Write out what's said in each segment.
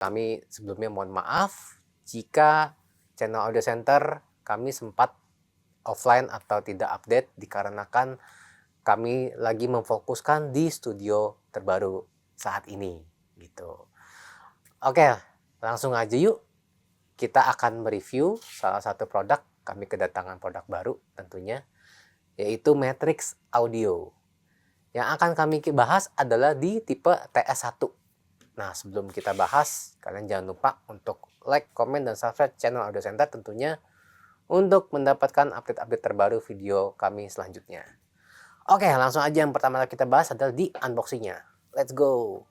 Kami sebelumnya mohon maaf jika channel Audio Center kami sempat offline atau tidak update dikarenakan kami lagi memfokuskan di studio terbaru saat ini gitu. Oke, langsung aja yuk. Kita akan mereview salah satu produk. Kami kedatangan produk baru tentunya, yaitu Matrix Audio. Yang akan kami bahas adalah di tipe TS1. Nah, sebelum kita bahas, kalian jangan lupa untuk like, komen, dan subscribe channel Audio Center tentunya untuk mendapatkan update-update terbaru video kami selanjutnya. Oke, langsung aja yang pertama kita bahas adalah di unboxingnya. Let's go!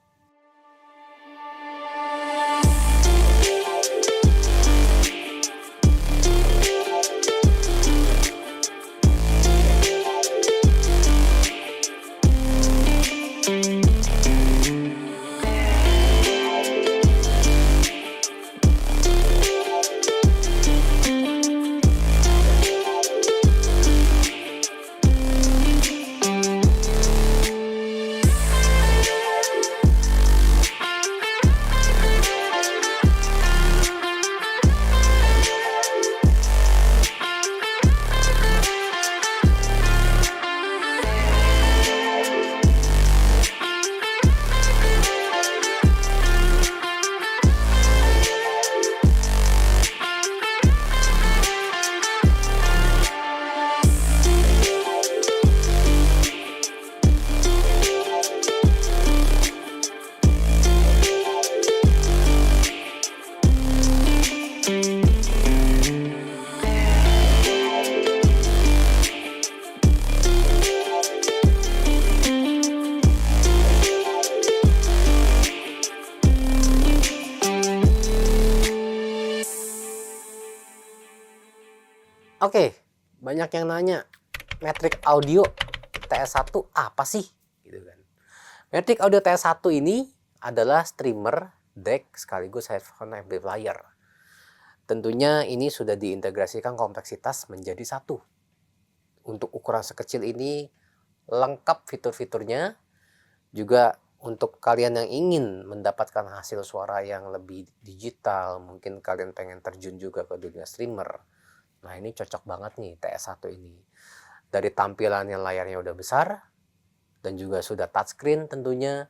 Oke, banyak yang nanya, Matrix Audio TS1 apa sih? Gitu kan. Matrix Audio TS1 ini adalah streamer, deck, sekaligus headphone amplifier. Tentunya ini sudah diintegrasikan kompleksitas menjadi satu. Untuk ukuran sekecil ini lengkap fitur-fiturnya. Juga untuk kalian yang ingin mendapatkan hasil suara yang lebih digital, mungkin kalian pengen terjun juga ke dunia streamer. Nah, ini cocok banget nih TS1 ini. Dari tampilannya layarnya udah besar dan juga sudah touchscreen tentunya.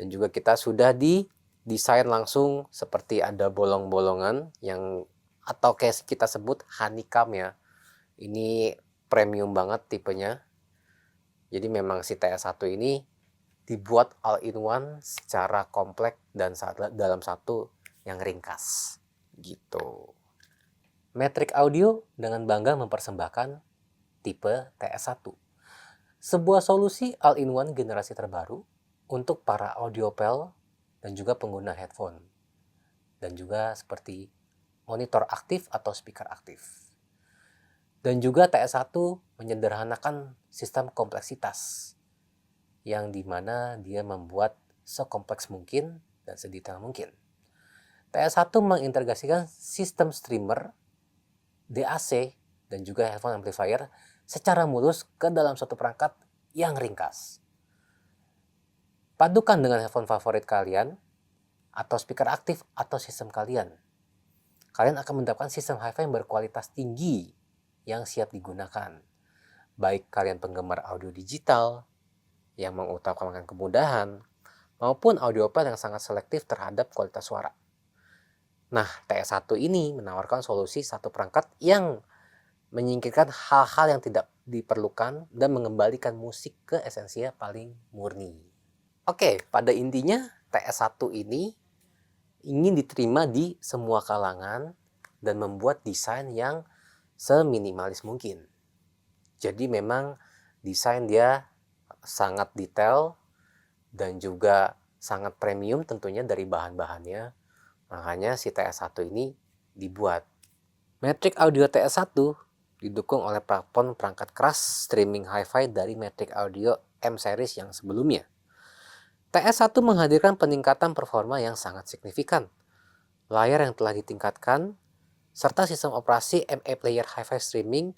Dan juga kita sudah didesain langsung seperti ada bolong-bolongan yang atau kayak kita sebut honeycomb ya. Ini premium banget tipenya. Jadi memang si TS1 ini dibuat all-in-one secara kompleks dan dalam satu yang ringkas gitu. Matrix Audio dengan bangga mempersembahkan tipe TS1, sebuah solusi all-in-one generasi terbaru untuk para audiophile dan juga pengguna headphone, dan juga seperti monitor aktif atau speaker aktif. Dan juga TS1 menyederhanakan sistem kompleksitas, yang dimana dia membuat sekompleks mungkin dan sedetail mungkin. TS1 mengintegrasikan sistem streamer, DAC, dan juga headphone amplifier secara mulus ke dalam satu perangkat yang ringkas. Padukan dengan headphone favorit kalian, atau speaker aktif, atau sistem kalian. Kalian akan mendapatkan sistem hi-fi yang berkualitas tinggi yang siap digunakan. Baik kalian penggemar audio digital yang mengutamakan kemudahan, maupun audiophile yang sangat selektif terhadap kualitas suara. Nah, TS1 ini menawarkan solusi satu perangkat yang menyingkirkan hal-hal yang tidak diperlukan dan mengembalikan musik ke esensinya paling murni. Oke, pada intinya TS1 ini ingin diterima di semua kalangan dan membuat desain yang seminimalis mungkin. Jadi memang desain dia sangat detail dan juga sangat premium tentunya dari bahan-bahannya. Makanya si TS1 ini dibuat. Matrix Audio TS1 didukung oleh platform perangkat keras streaming hi-fi dari Matrix Audio M series yang sebelumnya. TS1 menghadirkan peningkatan performa yang sangat signifikan. Layar yang telah ditingkatkan, serta sistem operasi ME Player Hi-Fi Streaming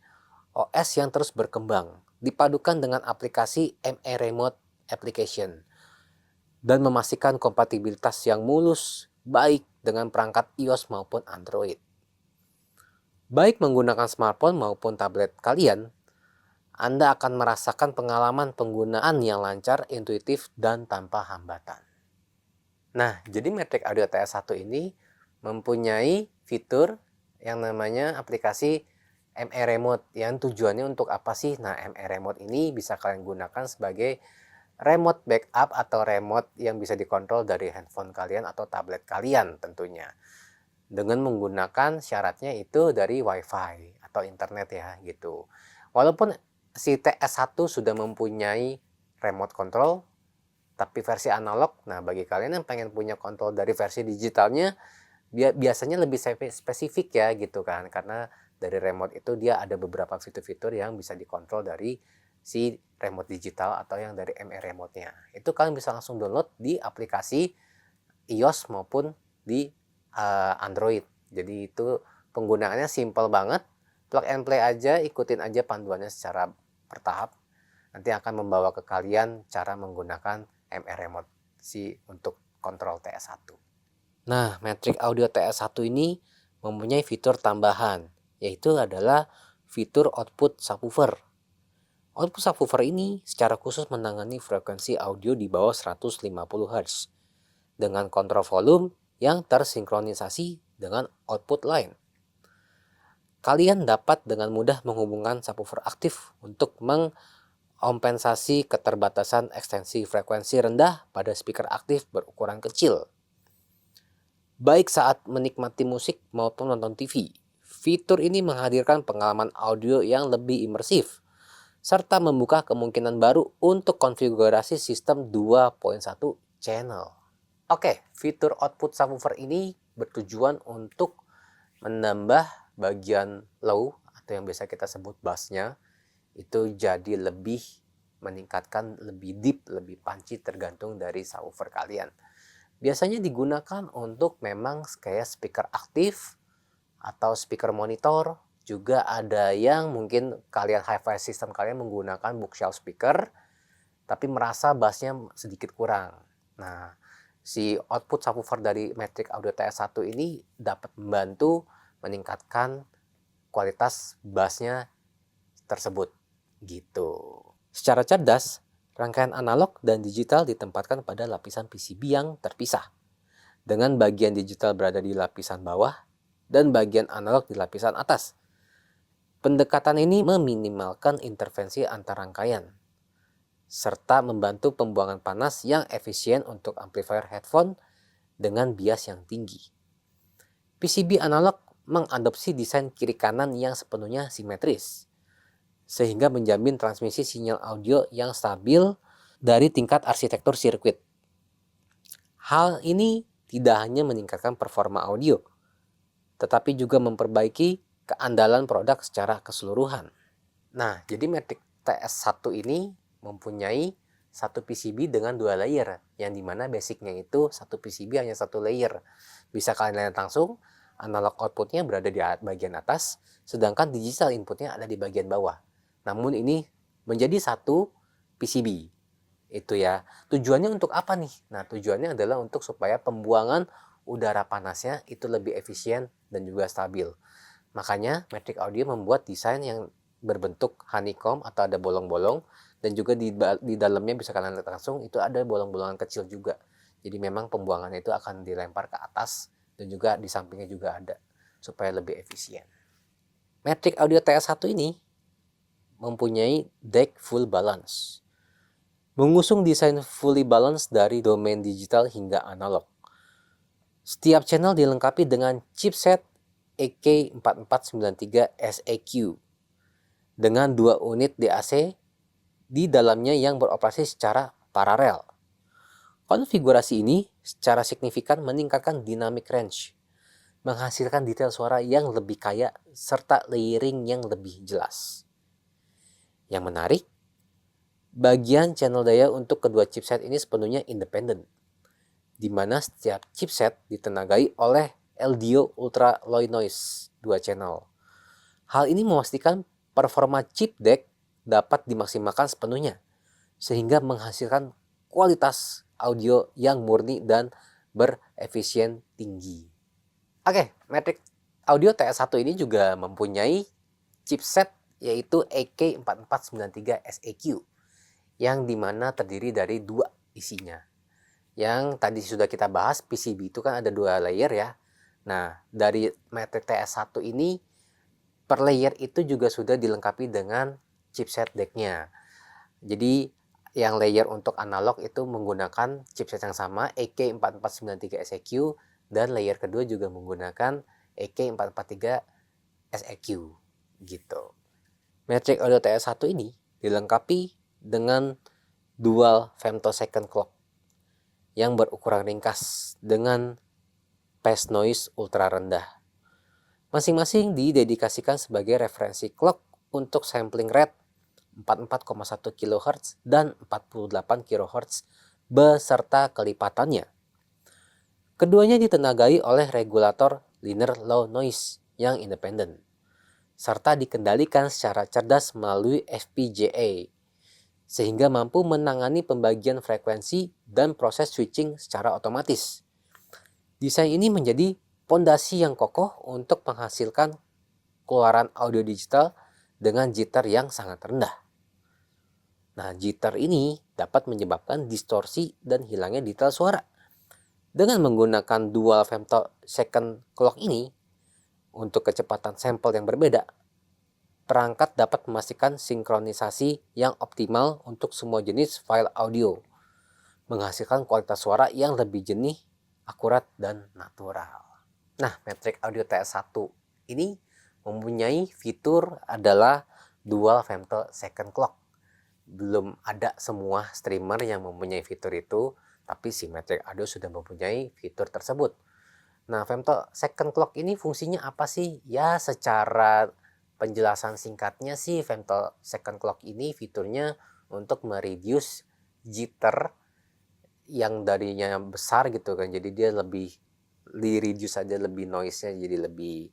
OS yang terus berkembang, dipadukan dengan aplikasi ME Remote Application, dan memastikan kompatibilitas yang mulus baik dengan perangkat iOS maupun Android. Baik menggunakan smartphone maupun tablet kalian, Anda akan merasakan pengalaman penggunaan yang lancar, intuitif, dan tanpa hambatan. Nah, jadi Matrix Audio TS1 ini mempunyai fitur yang namanya aplikasi ME Remote. Yang tujuannya untuk apa sih? Nah, ME Remote ini bisa kalian gunakan sebagai remote backup atau remote yang bisa dikontrol dari handphone kalian atau tablet kalian tentunya. Dengan menggunakan syaratnya itu dari WiFi atau internet ya gitu. Walaupun si TS1 sudah mempunyai remote control, tapi versi analog, nah bagi kalian yang pengen punya kontrol dari versi digitalnya, biasanya lebih spesifik ya gitu kan. Karena dari remote itu dia ada beberapa fitur-fitur yang bisa dikontrol dari si remote digital atau yang dari ME remote-nya. Itu kalian bisa langsung download di aplikasi iOS maupun di Android. Jadi itu penggunaannya simple banget, plug and play aja, ikutin aja panduannya secara bertahap. Nanti akan membawa ke kalian cara menggunakan ME remote untuk kontrol TS1. Nah, Matrix Audio TS1 ini mempunyai fitur tambahan, yaitu adalah fitur output subwoofer. Output subwoofer ini secara khusus menangani frekuensi audio di bawah 150 Hz dengan kontrol volume yang tersinkronisasi dengan output lain. Kalian dapat dengan mudah menghubungkan subwoofer aktif untuk mengompensasi keterbatasan ekstensi frekuensi rendah pada speaker aktif berukuran kecil. Baik saat menikmati musik maupun nonton TV, fitur ini menghadirkan pengalaman audio yang lebih imersif, serta membuka kemungkinan baru untuk konfigurasi sistem 2.1 channel. Oke, fitur output subwoofer ini bertujuan untuk menambah bagian low atau yang biasa kita sebut bassnya itu jadi lebih meningkatkan, lebih deep, lebih punchy tergantung dari subwoofer kalian. Biasanya digunakan untuk memang kayak speaker aktif atau speaker monitor. Juga ada yang mungkin kalian hi-fi system kalian menggunakan bookshelf speaker tapi merasa bassnya sedikit kurang. Nah, si output subwoofer dari Matrix Audio TS1 ini dapat membantu meningkatkan kualitas bassnya tersebut gitu. Secara cerdas, rangkaian analog dan digital ditempatkan pada lapisan PCB yang terpisah, dengan bagian digital berada di lapisan bawah dan bagian analog di lapisan atas. Pendekatan ini meminimalkan intervensi antar rangkaian, serta membantu pembuangan panas yang efisien untuk amplifier headphone dengan bias yang tinggi. PCB analog mengadopsi desain kiri kanan yang sepenuhnya simetris, sehingga menjamin transmisi sinyal audio yang stabil dari tingkat arsitektur sirkuit. Hal ini tidak hanya meningkatkan performa audio, tetapi juga memperbaiki keandalan produk secara keseluruhan. Nah, jadi Matrix TS1 ini mempunyai satu PCB dengan 2 layer, yang dimana basicnya itu satu PCB hanya satu layer. Bisa kalian lihat langsung, analog outputnya berada di bagian atas, sedangkan digital inputnya ada di bagian bawah. Namun ini menjadi satu PCB. Itu ya. Tujuannya untuk apa nih? Nah, tujuannya adalah untuk supaya pembuangan udara panasnya itu lebih efisien dan juga stabil. Makanya Matrix Audio membuat desain yang berbentuk honeycomb atau ada bolong-bolong, dan juga di dalamnya bisa kalian lihat langsung itu ada bolong-bolongan kecil juga. Jadi memang pembuangannya itu akan dilempar ke atas dan juga di sampingnya juga ada supaya lebih efisien. Matrix Audio TS1 ini mempunyai deck full balance, mengusung desain fully balance dari domain digital hingga analog. Setiap channel dilengkapi dengan chipset EK4493SEQ dengan 2 unit DAC di dalamnya yang beroperasi secara paralel. Konfigurasi ini secara signifikan meningkatkan dynamic range, menghasilkan detail suara yang lebih kaya serta layering yang lebih jelas. Yang menarik, bagian channel daya untuk kedua chipset ini sepenuhnya independen, di mana setiap chipset ditenagai oleh LDO Ultra Low Noise 2 channel. Hal ini memastikan performa chip deck dapat dimaksimalkan sepenuhnya, sehingga menghasilkan kualitas audio yang murni dan berefisien tinggi. Oke, Matrix Audio TS1 ini juga mempunyai chipset yaitu EK4493 SEQ yang dimana terdiri dari 2 isinya. Yang tadi sudah kita bahas, PCB itu kan ada 2 layer ya. Nah, dari Matrix TS1 ini per layer itu juga sudah dilengkapi dengan chipset DEC-nya. Jadi yang layer untuk analog itu menggunakan chipset yang sama EK4493 SEQ dan layer kedua juga menggunakan EK443 SEQ gitu. Matrix Audio TS1 ini dilengkapi dengan dual femtosecond clock yang berukuran ringkas dengan phase noise ultra rendah. Masing-masing didedikasikan sebagai referensi clock untuk sampling rate 44,1 kHz dan 48 kHz beserta kelipatannya. Keduanya ditenagai oleh regulator linear low noise yang independen, serta dikendalikan secara cerdas melalui FPGA, sehingga mampu menangani pembagian frekuensi dan proses switching secara otomatis. Desain ini menjadi pondasi yang kokoh untuk menghasilkan keluaran audio digital dengan jitter yang sangat rendah. Nah, jitter ini dapat menyebabkan distorsi dan hilangnya detail suara. Dengan menggunakan dual femtosecond clock ini, untuk kecepatan sampel yang berbeda, perangkat dapat memastikan sinkronisasi yang optimal untuk semua jenis file audio, menghasilkan kualitas suara yang lebih jernih, akurat, dan natural. Nah, Matrix Audio TS1 ini mempunyai fitur adalah dual femtosecond clock. Belum ada semua streamer yang mempunyai fitur itu, tapi si Matrix Audio sudah mempunyai fitur tersebut. Nah, femtosecond clock ini fungsinya apa sih? Ya, secara penjelasan singkatnya sih, femtosecond clock ini fiturnya untuk mereduce jitter yang darinya besar gitu kan. Jadi dia lebih di-reduce aja, lebih noise-nya jadi lebih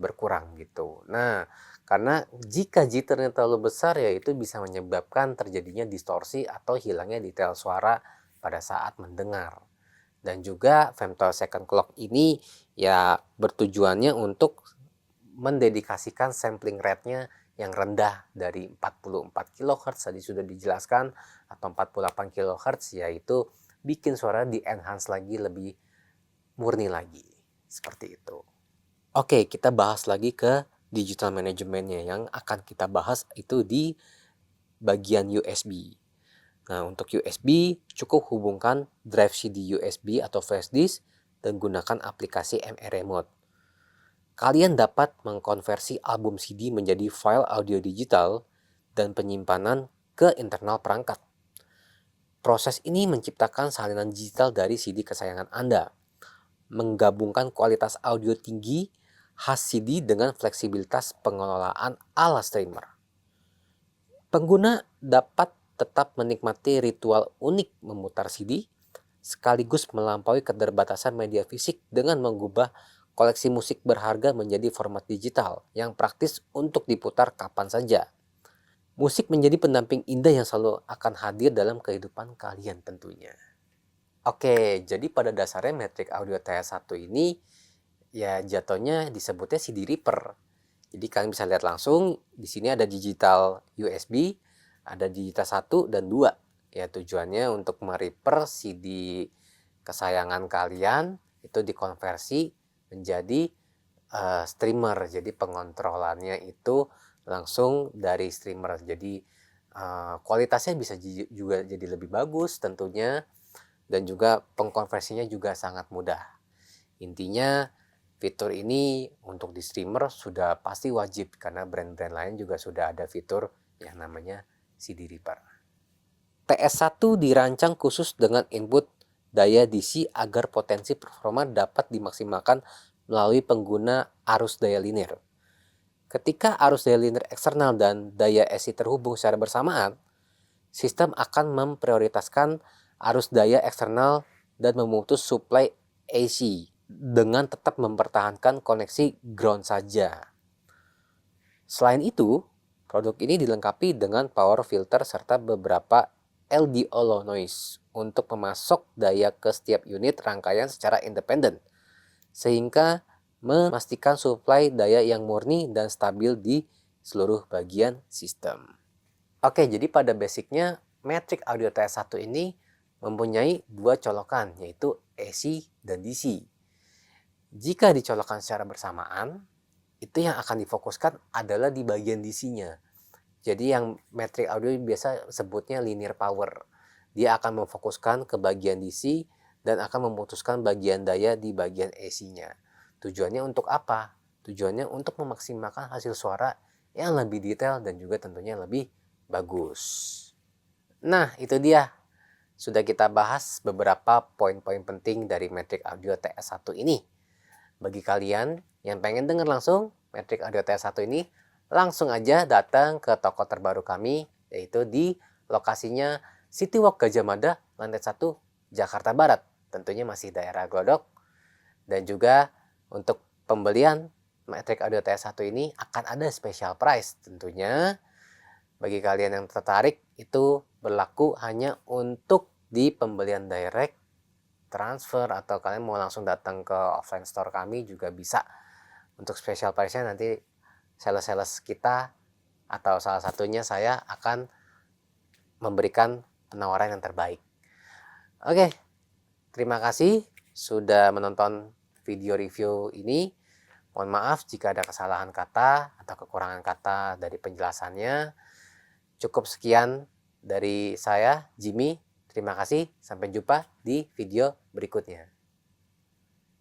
berkurang gitu. Nah, karena jika jitternya terlalu besar ya itu bisa menyebabkan terjadinya distorsi atau hilangnya detail suara pada saat mendengar. Dan juga femtosecond clock ini ya bertujuannya untuk mendedikasikan sampling rate-nya yang rendah dari 44 kHz tadi sudah dijelaskan atau 48 kHz, yaitu bikin suara di-enhance lagi, lebih murni lagi. Seperti itu. Oke, kita bahas lagi ke digital managementnya. Yang akan kita bahas itu di bagian USB. Nah, untuk USB cukup hubungkan drive CD USB atau flash disk dan gunakan aplikasi MR Remote. Kalian dapat mengkonversi album CD menjadi file audio digital dan penyimpanan ke internal perangkat. Proses ini menciptakan salinan digital dari CD kesayangan Anda, menggabungkan kualitas audio tinggi khas CD dengan fleksibilitas pengelolaan ala streamer. Pengguna dapat tetap menikmati ritual unik memutar CD, sekaligus melampaui keterbatasan media fisik dengan mengubah koleksi musik berharga menjadi format digital yang praktis untuk diputar kapan saja. Musik menjadi pendamping indah yang selalu akan hadir dalam kehidupan kalian tentunya. Oke, jadi pada dasarnya Matrix Audio TS1 ini ya jatuhnya disebutnya CD Reaper. Jadi kalian bisa lihat langsung di sini ada digital USB, ada digital 1 dan 2. Ya tujuannya untuk mereaper CD kesayangan kalian itu dikonversi menjadi streamer. Jadi pengontrolannya itu langsung dari streamer. Jadi kualitasnya bisa juga jadi lebih bagus tentunya, dan juga pengkonversinya juga sangat mudah. Intinya fitur ini untuk di streamer sudah pasti wajib karena brand-brand lain juga sudah ada fitur yang namanya CD Reaper. TS1 dirancang khusus dengan input daya DC agar potensi performa dapat dimaksimalkan melalui pengguna arus daya linear. Ketika arus daya linear eksternal dan daya AC terhubung secara bersamaan, sistem akan memprioritaskan arus daya eksternal dan memutus suplai AC dengan tetap mempertahankan koneksi ground saja. Selain itu, produk ini dilengkapi dengan power filter serta beberapa LDO low noise untuk memasok daya ke setiap unit rangkaian secara independen, sehingga memastikan suplai daya yang murni dan stabil di seluruh bagian sistem. Oke, jadi pada basicnya Matrix Audio TS1 ini mempunyai dua colokan, yaitu AC dan DC. Jika dicolokkan secara bersamaan, itu yang akan difokuskan adalah di bagian DC-nya. Jadi yang Matrix Audio biasa sebutnya linear power. Dia akan memfokuskan ke bagian DC dan akan memutuskan bagian daya di bagian AC-nya. Tujuannya untuk apa? Tujuannya untuk memaksimalkan hasil suara yang lebih detail dan juga tentunya lebih bagus. Nah, itu dia. Sudah kita bahas beberapa poin-poin penting dari Matrix Audio TS1 ini. Bagi kalian yang pengen dengar langsung Matrix Audio TS1 ini, langsung aja datang ke toko terbaru kami, yaitu di lokasinya City Walk Gajah Mada, lantai 1, Jakarta Barat. Tentunya masih daerah Glodok. Dan juga untuk pembelian Matrix Audio TS1 ini akan ada special price. Tentunya bagi kalian yang tertarik, itu berlaku hanya untuk di pembelian direct, transfer, atau kalian mau langsung datang ke offline store kami juga bisa. Untuk special price-nya nanti sales-sales kita atau salah satunya saya akan memberikan penawaran yang terbaik. Oke, terima kasih sudah menonton video review ini. Mohon maaf jika ada kesalahan kata atau kekurangan kata dari penjelasannya. Cukup sekian dari saya, Jimmy. Terima kasih, sampai jumpa di video berikutnya.